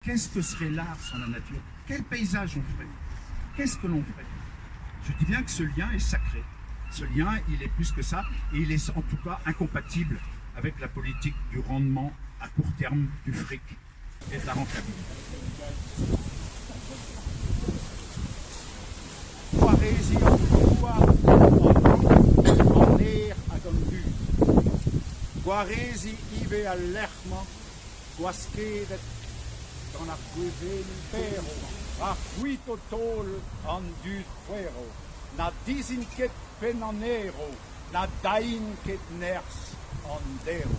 Qu'est-ce que serait l'art sans la nature? Quel paysage on ferait? Qu'est-ce que l'on ferait? Je dis bien que ce lien est sacré. Ce lien, il est plus que ça, et il est en tout cas incompatible avec la politique du rendement à court terme, du fric et de la rentabilité. Guaresi en neer hag an du. Guaresi ive al lerma, guaskedet dans la cueven pero, a fuito tol an du fuero, na disin ket pen an ero, na dain ket ners an dero.